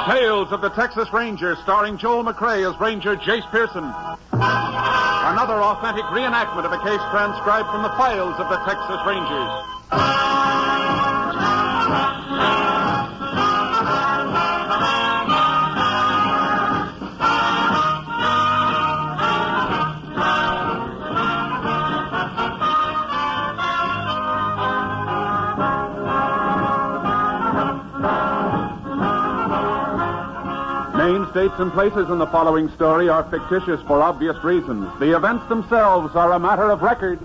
Tales of the Texas Rangers, starring Joel McRae as Ranger Jace Pearson. Another authentic reenactment of a case transcribed from the files of the Texas Rangers. Names, dates, and places in the following story are fictitious for obvious reasons. The events themselves are a matter of record.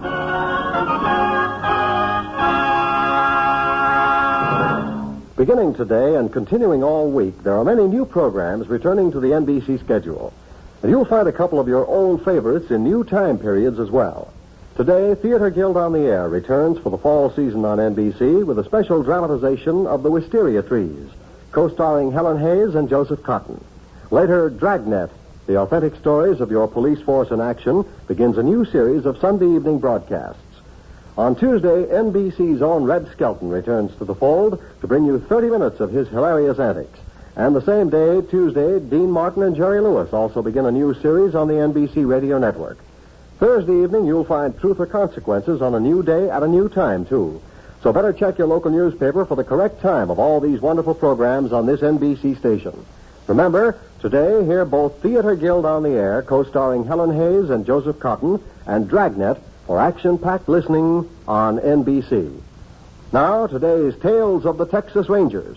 Beginning today and continuing all week, there are many new programs returning to the NBC schedule. And you'll find a couple of your old favorites in new time periods as well. Today, Theater Guild on the Air returns for the fall season on NBC with a special dramatization of The Wisteria Trees, co-starring Helen Hayes and Joseph Cotton. Later, Dragnet, the authentic stories of your police force in action, begins a new series of Sunday evening broadcasts. On Tuesday, NBC's own Red Skelton returns to the fold to bring you 30 minutes of his hilarious antics. And the same day, Tuesday, Dean Martin and Jerry Lewis also begin a new series on the NBC radio network. Thursday evening, you'll find Truth or Consequences on a new day at a new time, too. So better check your local newspaper for the correct time of all these wonderful programs on this NBC station. Remember, today, hear both Theater Guild on the Air, co-starring Helen Hayes and Joseph Cotton, and Dragnet for action-packed listening on NBC. Now, today's Tales of the Texas Rangers.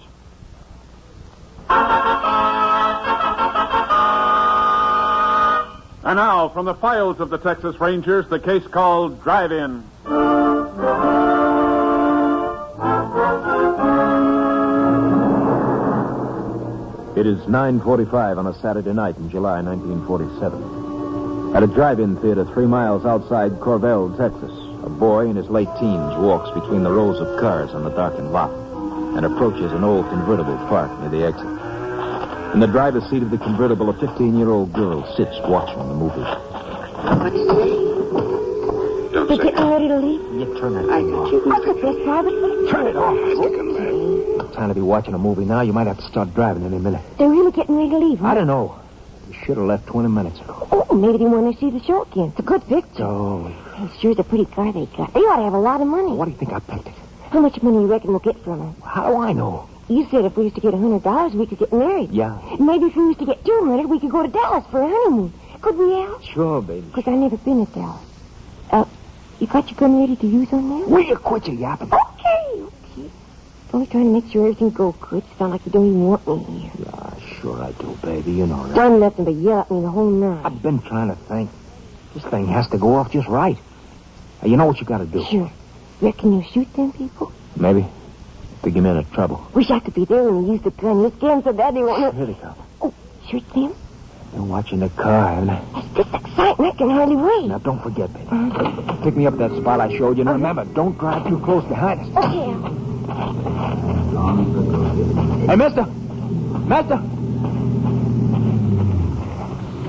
And now, from the files of the Texas Rangers, the case called Drive-In. It is 9:45 on a Saturday night in July 1947. At a drive-in theater 3 miles outside Corvell, Texas, a boy in his late teens walks between the rows of cars on the darkened lot and approaches an old convertible parked near the exit. In the driver's seat of the convertible, a 15-year-old girl sits watching the movie. What's his name? They're getting ready to leave. You turn that I thing got off. you. What's the best private? Turn it off. Okay. Time to be watching a movie now. You might have to start driving any minute. They're really getting ready to leave, huh? I don't know. You should have left 20 minutes ago. Oh, maybe they want to see the show again. It's a good picture. Oh, It sure is a pretty car they got. They ought to have a lot of money. what do you think I picked it? How much money you reckon we'll get from them? How do I know? You said if we used to get $100, we could get married. Yeah. Maybe if we used to get $200, we could go to Dallas for a honeymoon. Could we, Al? Sure, baby. Because I've never been to Dallas. You got your gun ready to use on there? Will you quit your yapping? Okay. Only trying to make sure everything goes good. Sound like you don't even want me here. Yeah, sure I do, baby. You know that. Done nothing but yell at me the whole night. I've been trying to think. This thing has to go off just right. Now, you know what you got to do. Sure. Reckon you'll shoot them people? Maybe. To get me into trouble. Wish I could be there when you use the gun. You're scared so bad they won't... Here they come. Oh, shoot them? They're watching the car, haven't they? That's just exciting. I can hardly wait. Now, don't forget, baby. Pick me up that spot I showed you. And remember, don't drive too close behind us. Okay. Hey, mister! Mister!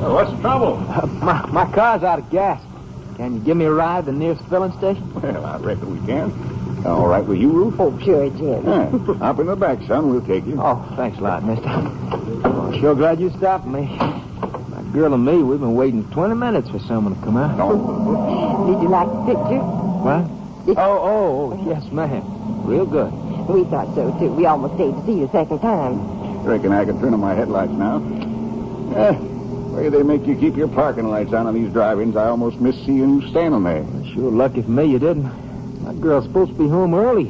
What's the trouble? My car's out of gas. Can you give me a ride to the nearest filling station? Well, I reckon we can. All right with you, Ruth? Oh, sure, Jim. Yeah. Hop in the back, son. We'll take you. Oh, thanks a lot, mister. Oh, sure glad you stopped me. My girl and me, we've been waiting 20 minutes for someone to come out. Did you like the picture? What? Oh, yes, ma'am. Real good. We thought so, too. We almost stayed to see you a second time. Reckon I can turn on my headlights now. The way they make you keep your parking lights on these drive-ins, I almost miss seeing you standing there. Sure lucky for me you didn't. My girl's supposed to be home early.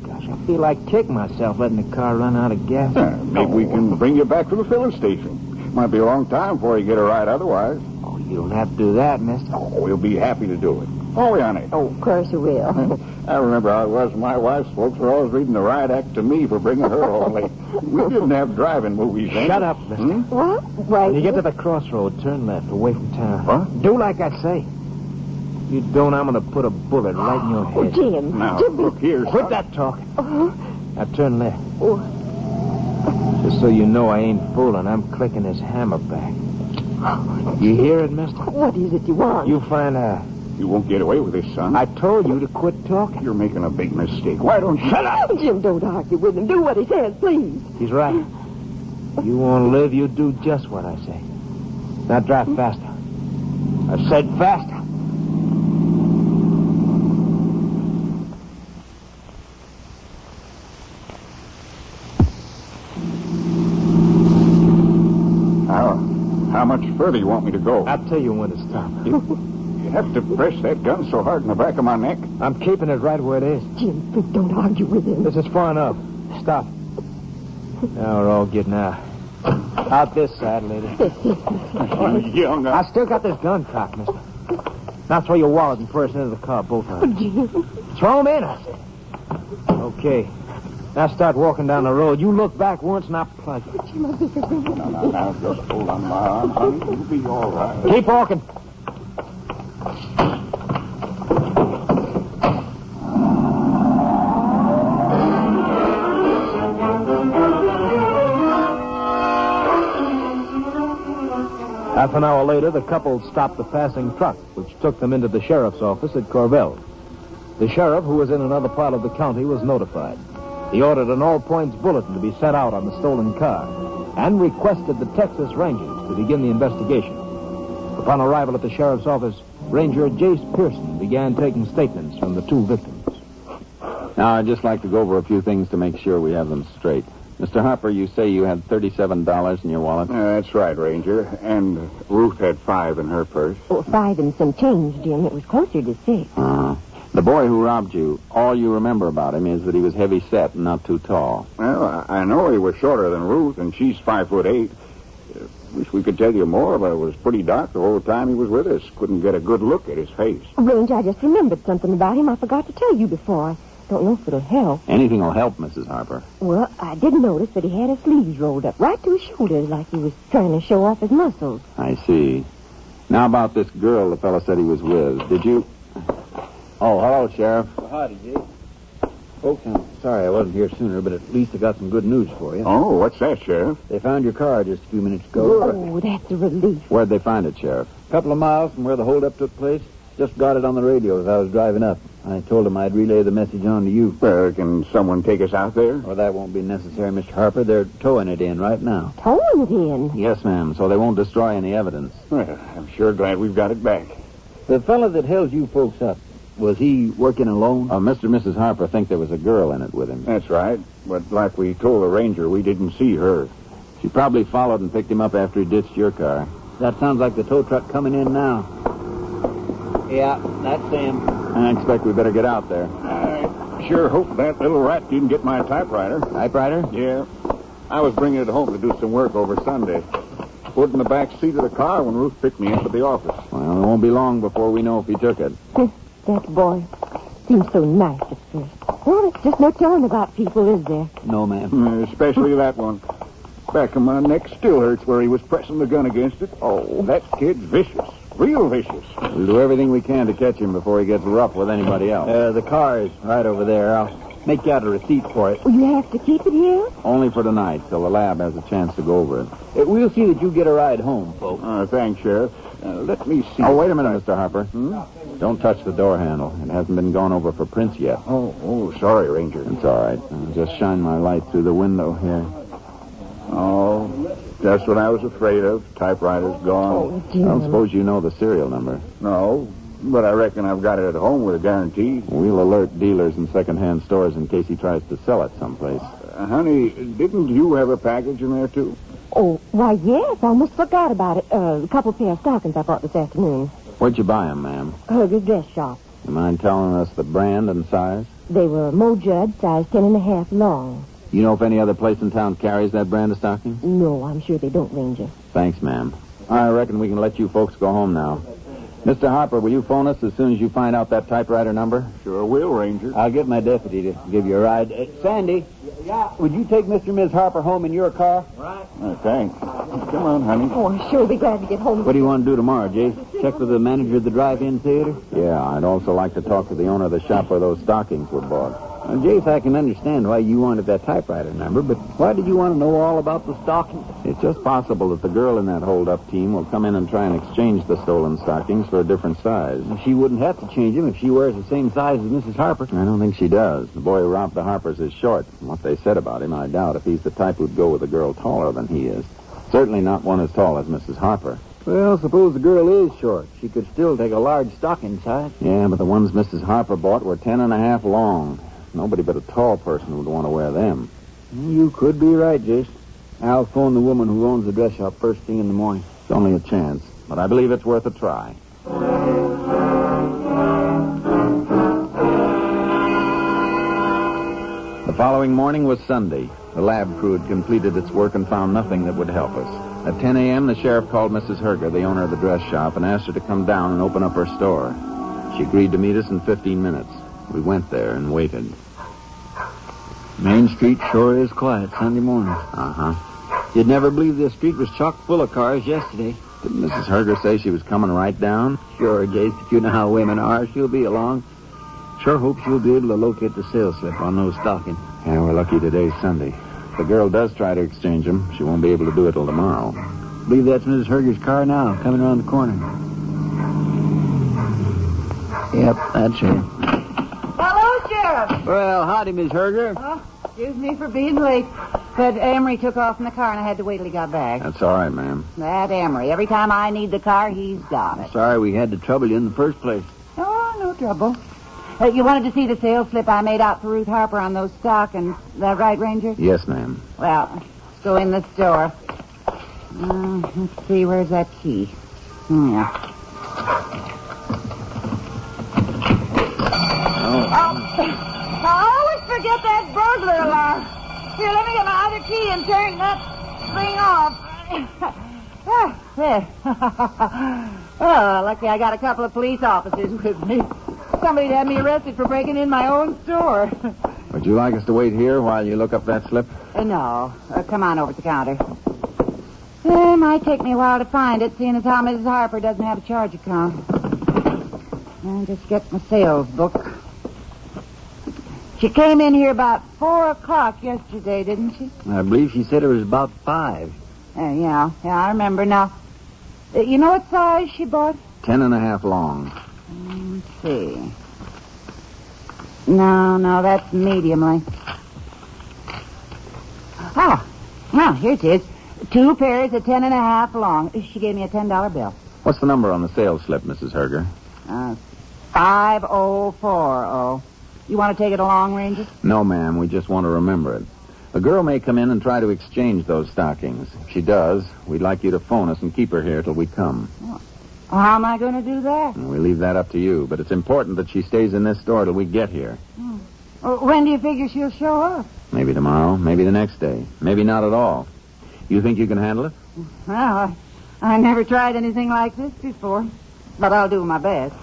Gosh, I feel like kicking myself letting the car run out of gas. Maybe we can bring you back to the filling station. Might be a long time before you get a ride otherwise. Oh, you don't have to do that, mister. Oh, we'll be happy to do it. Oh, we, honey. Oh, of course you will. I remember how it was when my wife's folks were always reading the riot act to me for bringing her home late. We didn't have driving movies then. Shut up, mister. What? Why? When you get to the crossroad, turn left, away from town. What? Do like I say. If you don't, I'm going to put a bullet right in your Oh, head. Jim. Now, Jim. look here, Quit son. that talking. Uh-huh. Now turn left. Oh. Just so you know I ain't fooling, I'm clicking this hammer back. You hear it, mister? What is it you want? You find out. You won't get away with this, son. I told you to quit talking. You're making a big mistake. Why don't you... Shut up! Jim, don't argue with him. Do what he says, please. He's right. You want to live, you do just what I say. Now drive faster. I said faster. How much further you want me to go? I'll tell you when to stop. You have to press that gun so hard in the back of my neck. I'm keeping it right where it is. Jim, please don't argue with him. This is far enough. Stop. Now we're all getting out. Out this side, lady. Young. I still got this gun cocked, mister. Now throw your wallet and purse into the car, both of them. Jim. Throw them in, I said. Okay. Now start walking down the road. You look back once and I plug you. Jim, I think I'm going to... Now, just hold on my arm, honey. You'll be all right. Keep walking. Half an hour later, the couple stopped the passing truck, which took them into the sheriff's office at Corvell. The sheriff, who was in another part of the county, was notified. He ordered an all-points bulletin to be sent out on the stolen car and requested the Texas Rangers to begin the investigation. Upon arrival at the sheriff's office, Ranger Jace Pearson began taking statements from the two victims. Now, I'd just like to go over a few things to make sure we have them straight. Mr. Harper, you say you had $37 in your wallet? That's right, Ranger. And Ruth had $5 in her purse. Oh, 5 and some change, Jim. It was closer to 6. The boy who robbed you, all you remember about him is that he was heavy-set and not too tall. Well, I know he was shorter than Ruth, and she's 5'8". Wish we could tell you more, but it was pretty dark the whole time he was with us. Couldn't get a good look at his face. Ranger, I just remembered something about him I forgot to tell you before. I don't know if it'll help. Anything will help, Mrs. Harper. Well, I did notice that he had his sleeves rolled up right to his shoulders like he was trying to show off his muscles. I see. Now about this girl the fellow said he was with. Did you... Oh, hello, Sheriff. Howdy, Jake. Folks, I'm sorry I wasn't here sooner, but at least I got some good news for you. Oh, what's that, Sheriff? They found your car just a few minutes ago. Oh, that's a relief. Where'd they find it, Sheriff? A couple of miles from where the holdup took place. Just got it on the radio as I was driving up. I told them I'd relay the message on to you. Well, can someone take us out there? Well, that won't be necessary, Mr. Harper. They're towing it in right now. Towing it in? Yes, ma'am, so they won't destroy any evidence. Well, I'm sure glad we've got it back. The fellow that held you folks up, was he working alone? Mr. and Mrs. Harper think there was a girl in it with him. That's right. But like we told the ranger, we didn't see her. She probably followed and picked him up after he ditched your car. That sounds like the tow truck coming in now. Yeah, that's them. I expect we better get out there. I sure hope that little rat didn't get my typewriter. Typewriter? Yeah. I was bringing it home to do some work over Sunday. Put it in the back seat of the car when Ruth picked me up at the office. Well, it won't be long before we know if he took it. That boy seems so nice at first. Well, it's just no telling about people, is there? No, ma'am. Especially that one. Back of my neck still hurts where he was pressing the gun against it. Oh, that kid's vicious. Real vicious. We'll do everything we can to catch him before he gets rough with anybody else. The car is right over there. I'll make you out a receipt for it. Well, you have to keep it here? Only for tonight, till the lab has a chance to go over it. We'll see that you get a ride home, folks. Thanks, Sheriff. Let me see. Oh, wait a minute, Mr. Harper. Don't touch the door handle. It hasn't been gone over for prints yet. Oh, sorry, Ranger. It's all right. I'll just shine my light through the window here. Oh, that's what I was afraid of. Typewriter's gone. Oh, I Jim. don't suppose you know the serial number. No, but I reckon I've got it at home with a guarantee. We'll alert dealers in second-hand stores in case he tries to sell it someplace. Honey, didn't you have a package in there, too? Oh, why, yes. I almost forgot about it. A couple pair of stockings I bought this afternoon. Where'd you buy them, ma'am? Herger's dress shop. You mind telling us the brand and size? They were Mo Judd, size 10.5 long. You know if any other place in town carries that brand of stocking? No, I'm sure they don't, Ranger. Thanks, ma'am. I reckon we can let you folks go home now. Mr. Harper, will you phone us as soon as you find out that typewriter number? Sure will, Ranger. I'll get my deputy to give you a ride. Sandy, would you take Mr. and Ms. Harper home in your car? Thanks. Come on, honey. Oh, I'm sure be glad to get home. What do you want to do tomorrow, Jace? Check with the manager of the drive-in theater? Yeah, I'd also like to talk to the owner of the shop where those stockings were bought. Now, Jace, I can understand why you wanted that typewriter number, but why did you want to know all about the stockings? It's just possible that the girl in that hold-up team will come in and try and exchange the stolen stockings for a different size. She wouldn't have to change them if she wears the same size as Mrs. Harper. I don't think she does. The boy who robbed the Harpers is short. From what they said about him, I doubt if he's the type who'd go with a girl taller than he is. Certainly not one as tall as Mrs. Harper. Well, suppose the girl is short. She could still take a large stocking size. Yeah, but the ones Mrs. Harper bought were 10.5 long. Nobody but a tall person would want to wear them. You could be right, Jace. I'll phone the woman who owns the dress shop first thing in the morning. It's only a chance, but I believe it's worth a try. The following morning was Sunday. The lab crew had completed its work and found nothing that would help us. At 10 a.m., the sheriff called Mrs. Herger, the owner of the dress shop, and asked her to come down and open up her store. She agreed to meet us in 15 minutes. We went there and waited. Main Street sure is quiet Sunday morning. Uh-huh. You'd never believe this street was chock full of cars yesterday. Didn't Mrs. Herger say she was coming right down? Sure, Jace, but you know how women are. She'll be along. Sure hope she'll be able to locate the sales slip on those stockings. Yeah, we're lucky today's Sunday. If the girl does try to exchange them, she won't be able to do it till tomorrow. Believe that's Mrs. Herger's car now, coming around the corner. Yep, that's her. Hello, Sheriff. Well, howdy, Miss Herger. Oh, excuse me for being late. But Emery took off in the car, and I had to wait till he got back. That's all right, ma'am. That Emery. Every time I need the car, he's got it. Sorry we had to trouble you in the first place. Oh, no trouble. You wanted to see the sales slip I made out for Ruth Harper on those stockings. Is that right, Ranger? Yes, ma'am. Well, let's go in the store. Let's see, where's that key? Yeah. I always forget that burglar alarm. Here, let me get my other key and turn that thing off. There. Oh, lucky I got a couple of police officers with me. Somebody'd have me arrested for breaking in my own store. Would you like us to wait here while you look up that slip? No. Come on over to the counter. It might take me a while to find it, seeing as how Mrs. Harper doesn't have a charge account. I'll just get my sales book. She came in here about 4 o'clock yesterday, didn't she? I believe she said it was about 5. Yeah, I remember now. You know what size she bought? 10.5 long. Let's see. No, that's medium length. Here it is. 2 pairs of 10.5 long. She gave me a $10 bill. What's the number on the sales slip, Mrs. Herger? 5040. You want to take it along, Ranger? No, ma'am. We just want to remember it. The girl may come in and try to exchange those stockings. If she does, we'd like you to phone us and keep her here till we come. Well, how am I going to do that? We leave that up to you, but it's important that she stays in this store till we get here. When do you figure she'll show up? Maybe tomorrow, maybe the next day, maybe not at all. You think you can handle it? Well, I never tried anything like this before, but I'll do my best.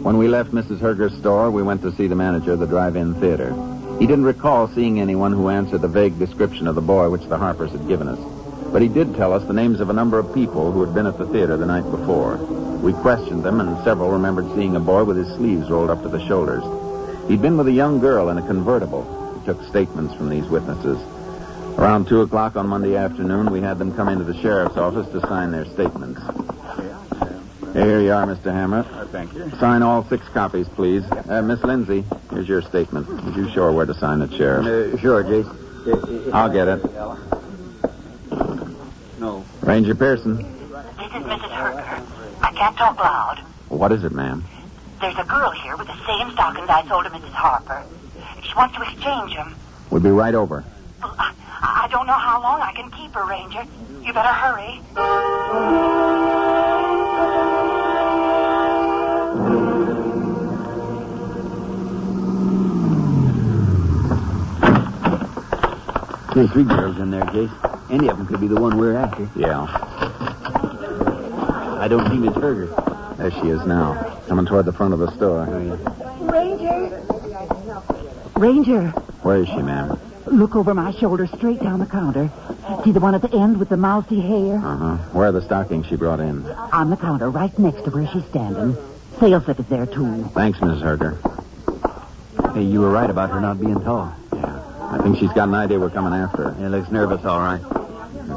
When we left Mrs. Herger's store, we went to see the manager of the drive-in theater. He didn't recall seeing anyone who answered the vague description of the boy which the Harpers had given us. But he did tell us the names of a number of people who had been at the theater the night before. We questioned them, and several remembered seeing a boy with his sleeves rolled up to the shoulders. He'd been with a young girl in a convertible. We took statements from these witnesses. Around 2 o'clock on Monday afternoon, we had them come into the sheriff's office to sign their statements. Here you are, Mr. Hammer. Thank you. Sign all 6 copies, please. Miss Lindsay, here's your statement. Would you show her where to sign it, Sheriff? Sure, Jace. I'll get it. No. Ranger Pearson. This is Mrs. Herger. I can't talk loud. What is it, ma'am? There's a girl here with the same stockings I sold to Mrs. Harper. She wants to exchange them. We'll be right over. Well, I don't know how long I can keep her, Ranger. You better hurry. There's 3 girls in there, Jace. Any of them could be the one we're after. Yeah. I don't see Miss Herger. There she is now, coming toward the front of the store. Ranger, Where is she, ma'am? look over my shoulder straight down the counter. See the one at the end with the mousy hair? Uh-huh. Where are the stockings she brought in? On the counter, right next to where she's standing. Sales slip is there, too. Thanks, Mrs. Herger. Hey, you were right about her not being tall. Yeah. I think she's got an idea we're coming after her. She looks nervous, all right.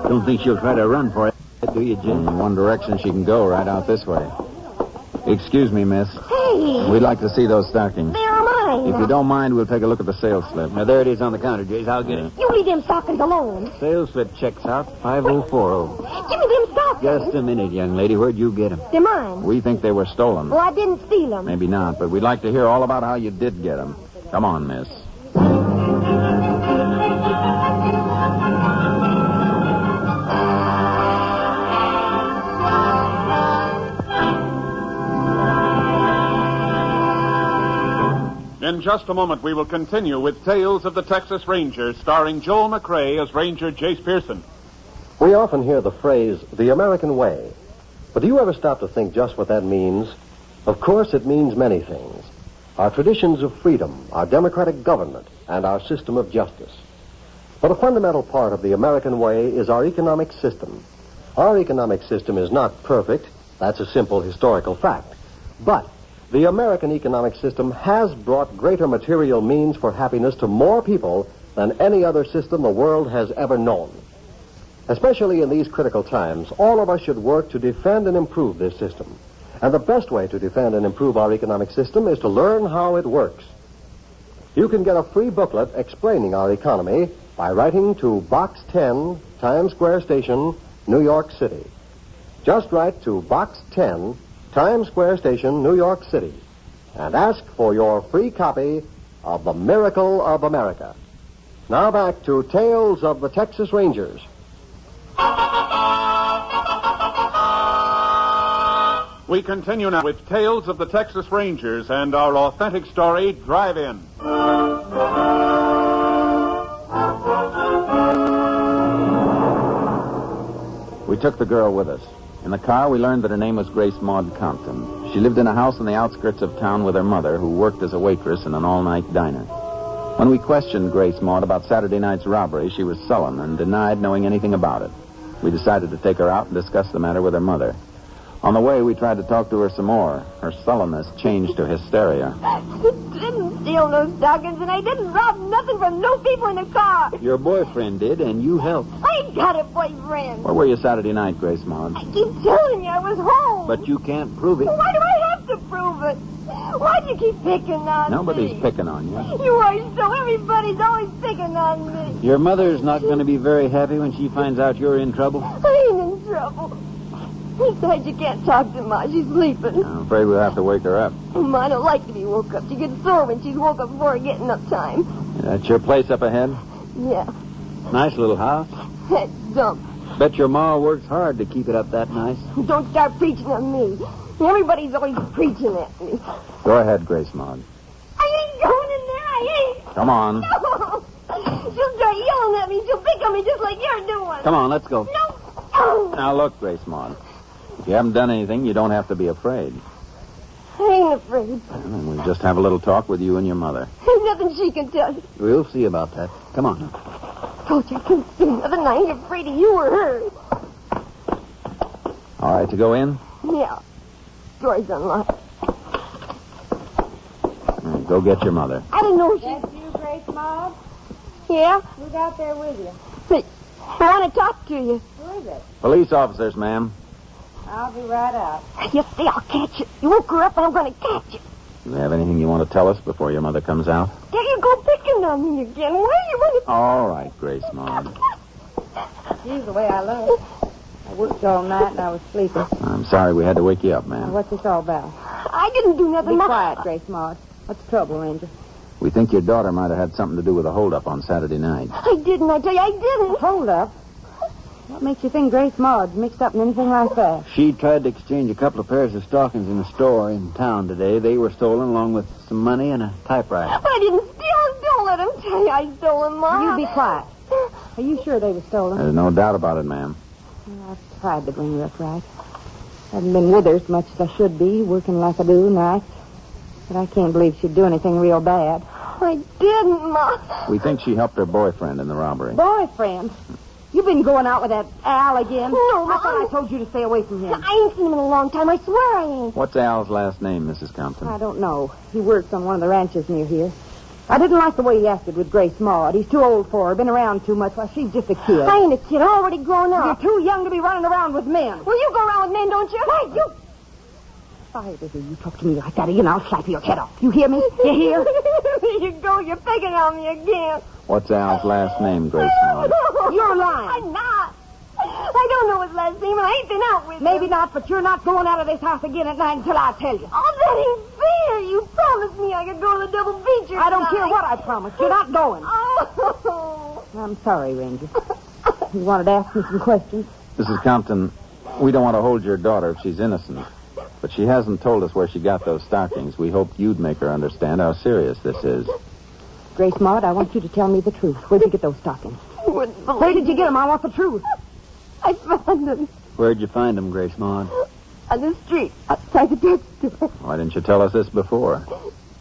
Don't think she'll try to run for it, do you, Jim? In one direction she can go, right out this way. Excuse me, miss. Hey, We'd like to see those stockings. they're mine. If you don't mind, we'll take a look at the sales slip. Now, there it is on the counter, Jace. I'll get it. You leave them stockings alone. Sales slip checks out 5040. Give me them stockings. Just a minute, young lady. Where'd you get them? They're mine. We think they were stolen. Well, I didn't steal them. Maybe not, but we'd like to hear all about how you did get them. Come on, miss. In just a moment, we will continue with Tales of the Texas Rangers, starring Joel McCrea as Ranger Jace Pearson. We often hear the phrase, the American way. But do you ever stop to think just what that means? Of course, it means many things. Our traditions of freedom, our democratic government, and our system of justice. But a fundamental part of the American way is our economic system. Our economic system is not perfect. That's a simple historical fact. But the American economic system has brought greater material means for happiness to more people than any other system the world has ever known. Especially in these critical times, all of us should work to defend and improve this system. And the best way to defend and improve our economic system is to learn how it works. You can get a free booklet explaining our economy by writing to Box 10, Times Square Station, New York City. Just write to Box 10, Times Square Station, New York City, and ask for your free copy of The Miracle of America. Now back to Tales of the Texas Rangers. We continue now with Tales of the Texas Rangers and our authentic story, Drive-In. We took the girl with us. In the car, we learned that her name was Grace Maud Compton. She lived in a house on the outskirts of town with her mother, who worked as a waitress in an all-night diner. When we questioned Grace Maud about Saturday night's robbery, she was sullen and denied knowing anything about it. We decided to take her out and discuss the matter with her mother. On the way, we tried to talk to her some more. Her sullenness changed to hysteria. I didn't steal no stockings, and I didn't rob nothing from no people in the car. Your boyfriend did, and you helped. I ain't got a boyfriend. Where were you Saturday night, Grace Maud? I keep telling you I was home. But you can't prove it. Why do I have to prove it? Why do you keep picking on me? Nobody's picking on you. You are so. Everybody's always picking on me. Your mother's not going to be very happy when she finds out you're in trouble. I ain't in trouble. Besides, you can't talk to Ma. She's sleeping. I'm afraid we'll have to wake her up. Ma don't like to be woke up. She gets sore when she's woke up before getting up time. That's your place up ahead? Yeah. Nice little house. That dump. Bet your ma works hard to keep it up that nice. Don't start preaching on me. Everybody's always preaching at me. Go ahead, Grace Maud. I ain't going in there. I ain't. Come on. No. She'll start yelling at me. She'll pick on me just like you're doing. Come on, let's go. No. Now, look, Grace Maud. If you haven't done anything, you don't have to be afraid. I ain't afraid. And we'll just have a little talk with you and your mother. There's nothing she can tell you. We'll see about that. Come on. Told you I couldn't see nothing. I ain't afraid of you or her. All right, to go in? Yeah. Door's unlocked. Go get your mother. I don't know if she... That's you, Grace Maud? Yeah? Who's out there with you? But I want to talk to you. Who is it? Police officers, ma'am. I'll be right out. You see, I'll catch you. You woke her up and I'm going to catch you. Do you have anything you want to tell us before your mother comes out? There you go picking on me again. Why are you going to... All right, Grace Maud. Excuse the way I look. I worked all night and I was sleeping. I'm sorry we had to wake you up, Now, ma'am. what's this all about? I didn't do nothing. Be quiet, Grace Maud. What's the trouble, Ranger? We think your daughter might have had something to do with a holdup on Saturday night. I didn't. I tell you, I didn't. Hold up. What makes you think Grace Maud's mixed up in anything like that? She tried to exchange a couple of pairs of stockings in a store in town today. They were stolen along with some money and a typewriter. But I didn't steal. Don't let him tell you I stole them, Mom. You be quiet. Are you sure they were stolen? There's no doubt about it, ma'am. Well, I've tried to bring her up right. I haven't been with her as much as I should be, working like I do nights. But I can't believe she'd do anything real bad. I didn't, Mom. We think she helped her boyfriend in the robbery. Boyfriend? You been going out with that Al again? No, I thought I told you to stay away from him. I ain't seen him in a long time. I swear I ain't. What's Al's last name, Mrs. Compton? I don't know. He works on one of the ranches near here. I didn't like the way he acted with Grace Maud. He's too old for her. Been around too much. Why, she's just a kid. I ain't a kid. I'm already grown up. You're too young to be running around with men. Well, you go around with men, don't you? Hey, you... If I ever hear you talk to me like that again, I'll slap your head off. You hear me? You hear? There you go. You're picking on me again. What's Al's last name, Grace Maud? You're lying. I'm not. I don't know his last name, and I ain't been out with him. Maybe not, but you're not going out of this house again at night until I tell you. Oh, that ain't fair. You promised me I could go to the double feature I don't tonight. care what I promised. You're not going. Oh. I'm sorry, Ranger. You wanted to ask me some questions? Mrs. Compton, we don't want to hold your daughter if she's innocent. But she hasn't told us where she got those stockings. We hoped you'd make her understand how serious this is. Grace Maud, I want you to tell me the truth. Where'd you get those stockings? Where did you get them? I want the truth. I found them Where'd you find them, Grace Maud? on the street outside the drugstore. Why didn't you tell us this before?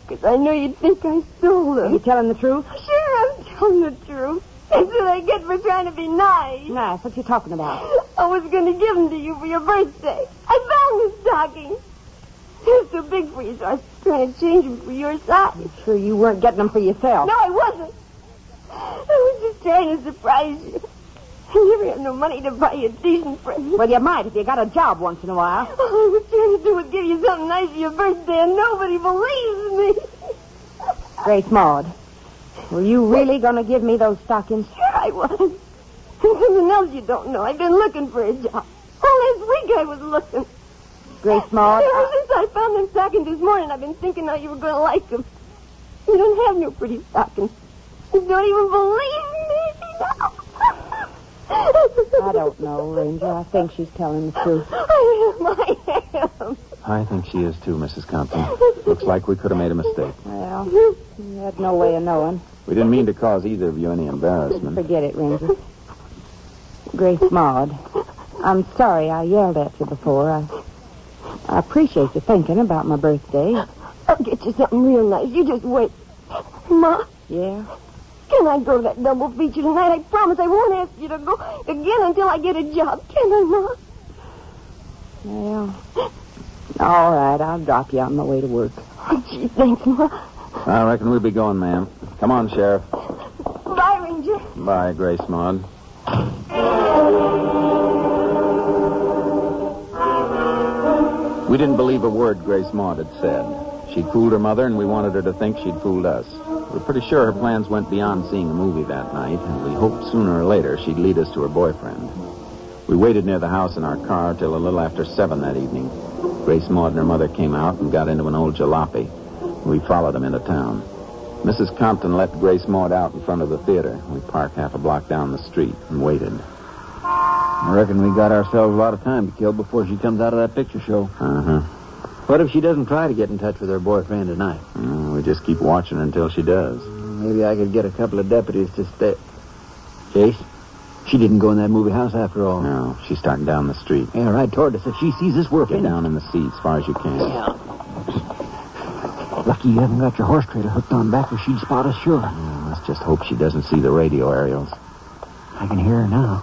Because I know you'd think I stole them. Are you telling the truth? Sure, I'm telling the truth. That's what I get for trying to be nice. Nice. What you talking about? I was going to give them to you for your birthday. I found the stockings. They're too big for you, so I was trying to change them for your size. I'm sure you weren't getting them for yourself. No, I wasn't. I was just trying to surprise you. I never have no money to buy you a decent present. Well, you might if you got a job once in a while. All I was trying to do was give you something nice for your birthday, and nobody believes me. Grace Maud, were you really going to give me those stockings? Sure I was. And something else you don't know. I've been looking for a job. All this week I was looking. Grace Maud, Ever since I found them stockings this morning, I've been thinking how you were going to like them. You don't have no pretty stockings. You don't even believe me now. I don't know, Ranger. I think she's telling the truth. I am. I think she is too, Mrs. Compton. Looks like we could have made a mistake. Well, you had no way of knowing. We didn't mean to cause either of you any embarrassment. Forget it, Ranger. Grace Maud, I'm sorry I yelled at you before. I appreciate you thinking about my birthday. I'll get you something real nice. You just wait. Ma, Yeah? can I go to that double feature tonight? I promise I won't ask you to go again until I get a job. Can I, Ma? Well, all right. I'll drop you on my way to work. Oh, gee, thanks, Ma. I reckon we'll be going, ma'am. Come on, Sheriff. Bye, Ranger. Bye, Grace Maud. We didn't believe a word Grace Maud had said. She'd fooled her mother, and we wanted her to think she'd fooled us. We're pretty sure her plans went beyond seeing a movie that night, and we hoped sooner or later she'd lead us to her boyfriend. We waited near the house in our car till a little after 7 that evening. Grace Maud and her mother came out and got into an old jalopy. We followed them into town. Mrs. Compton let Grace Maud out in front of the theater. We parked half a block down the street and waited. I reckon we got ourselves a lot of time to kill before she comes out of that picture show. Uh-huh. What if she doesn't try to get in touch with her boyfriend tonight? We just keep watching her until she does. Maybe I could get a couple of deputies to stay. Jace, she didn't go in that movie house after all. No, she's starting down the street. Yeah, right toward us. If she sees us, we're Get finished. down in the seat as far as you can. Yeah. Lucky you haven't got your horse trailer hooked on back, or she'd spot us sure. Let's just hope she doesn't see the radio aerials. I can hear her now.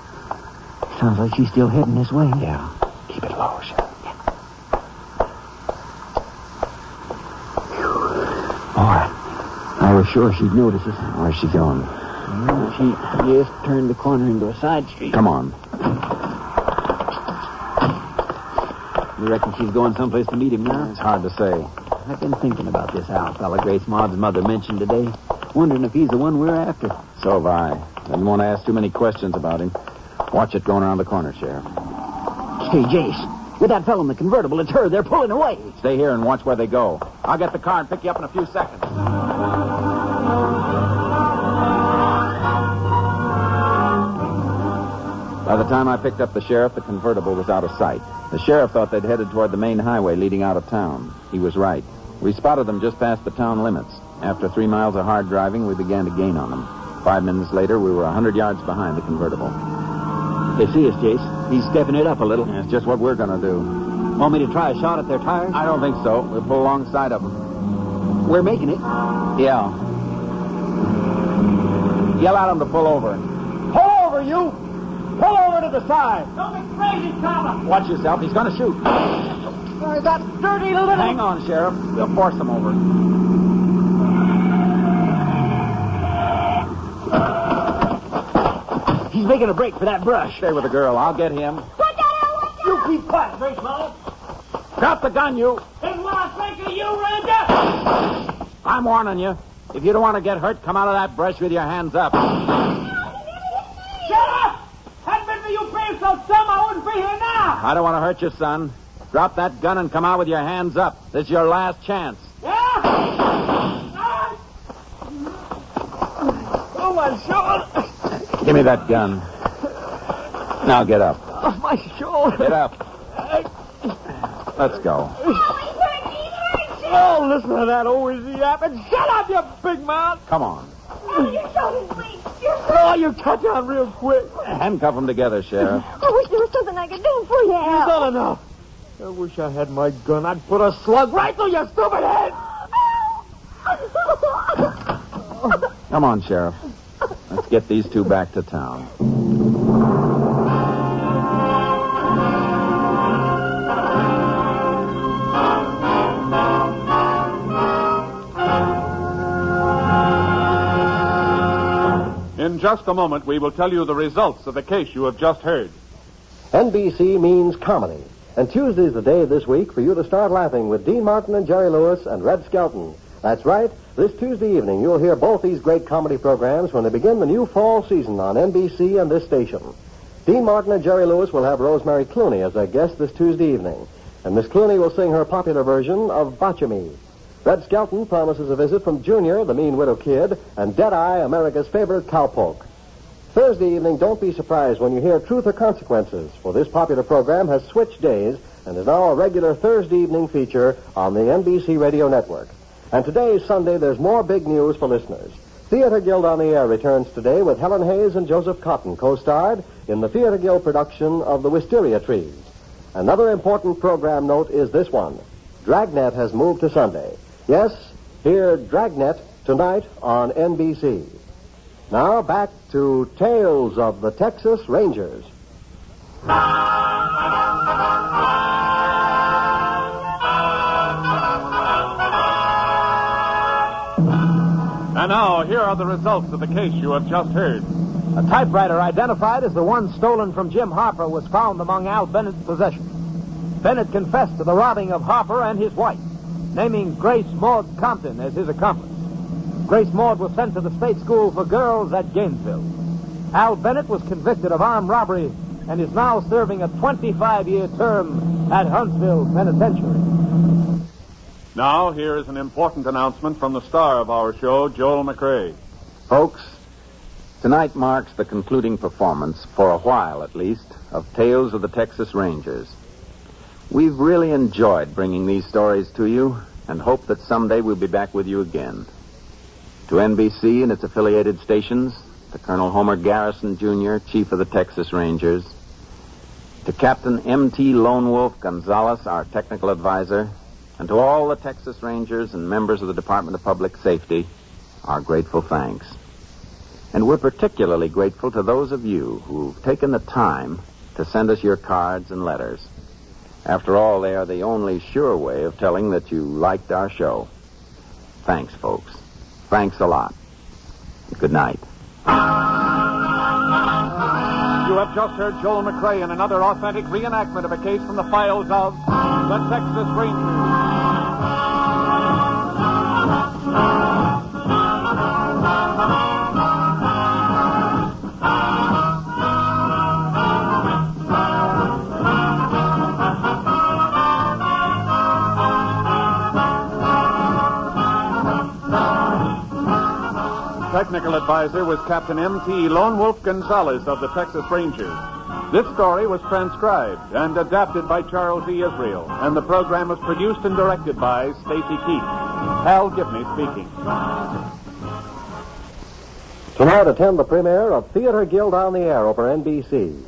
Sounds like she's still heading this way. Yeah. Keep it low, Sheriff. Boy, I was sure she'd notice us. Where's she going? Well, she just turned the corner into a side street. Come on. You reckon she's going someplace to meet him now? It's hard to say. I've been thinking about this Al fella Grace Maud's mother mentioned today. Wondering if he's the one we're after. So have I. Didn't want to ask too many questions about him. Watch it going around the corner, Sheriff. Hey, Jace, with that fellow in the convertible, it's her. They're pulling away. Stay here and watch where they go. I'll get the car and pick you up in a few seconds. By the time I picked up the sheriff, the convertible was out of sight. The sheriff thought they'd headed toward the main highway leading out of town. He was right. We spotted them just past the town limits. After 3 miles of hard driving, we began to gain on them. 5 minutes later, we were 100 yards behind the convertible. They see us, Jace. He's stepping it up a little. That's just what we're going to do. Want me to try a shot at their tires? I don't think so. We'll pull alongside of them. We're making it. Yeah. Yell at them to pull over. Pull over, you! Pull over to the side. Don't be crazy, Tom. Watch yourself. He's going to shoot. That dirty little... Hang on, Sheriff. We'll force him over. He's making a break for that brush. Stay with the girl. I'll get him. Look out, Al, look out! You keep quiet, Baseball. Drop the gun, you. Didn't want to think of you, Ranger. I'm warning you. If you don't want to get hurt, come out of that brush with your hands up. Shut up! Hadn't been for you being so dumb, I wouldn't be here now. I don't want to hurt you, son. Drop that gun and come out with your hands up. This is your last chance. Yeah? Oh, my shoulder. Give me that gun. Now get up. Oh, my shoulder. Get up. Let's go. Oh, listen to that old yapping. Shut up, you big mouth. Come on. Oh, your shoulder's weak. Oh, you catch on real quick. Handcuff them together, Sheriff. I wish there was something I could do for you, You've Al. done enough. I wish I had my gun. I'd put a slug right through your stupid head. Come on, Sheriff. Let's get these two back to town. In just a moment, we will tell you the results of the case you have just heard. NBC means comedy. And Tuesday's the day this week for you to start laughing with Dean Martin and Jerry Lewis and Red Skelton. That's right. This Tuesday evening, you'll hear both these great comedy programs when they begin the new fall season on NBC and this station. Dean Martin and Jerry Lewis will have Rosemary Clooney as their guest this Tuesday evening. And Miss Clooney will sing her popular version of Botcha Me. Red Skelton promises a visit from Junior, the mean widow kid, and Deadeye, America's favorite cowpoke. Thursday evening, don't be surprised when you hear Truth or Consequences, for this popular program has switched days and is now a regular Thursday evening feature on the NBC Radio Network. And today is Sunday, there's more big news for listeners. Theater Guild on the Air returns today with Helen Hayes and Joseph Cotton co-starred in the Theater Guild production of The Wisteria Trees. Another important program note is this one. Dragnet has moved to Sunday. Yes, hear Dragnet tonight on NBC. Now back to Tales of the Texas Rangers. And now, here are the results of the case you have just heard. A typewriter identified as the one stolen from Jim Harper was found among Al Bennett's possessions. Bennett confessed to the robbing of Harper and his wife, naming Grace Maud Compton as his accomplice. Grace Maud was sent to the state school for girls at Gainesville. Al Bennett was convicted of armed robbery and is now serving a 25-year term at Huntsville Penitentiary. Now, here is an important announcement from the star of our show, Joel McRae. Folks, tonight marks the concluding performance, for a while at least, of Tales of the Texas Rangers. We've really enjoyed bringing these stories to you and hope that someday we'll be back with you again. To NBC and its affiliated stations, to Colonel Homer Garrison, Jr., Chief of the Texas Rangers, to Captain M.T. Lone Wolf Gonzalez, our technical advisor, and to all the Texas Rangers and members of the Department of Public Safety, our grateful thanks. And we're particularly grateful to those of you who've taken the time to send us your cards and letters. After all, they are the only sure way of telling that you liked our show. Thanks, folks. Thanks a lot. Good night. You have just heard Joel McRae in another authentic reenactment of a case from the files of the Texas Rangers. Technical advisor was Captain M.T. Lone Wolf Gonzalez of the Texas Rangers. This story was transcribed and adapted by Charles E. Israel, and the program was produced and directed by Stacy Keith. Hal Gibney speaking. Tonight, attend the premiere of Theater Guild on the Air over NBC.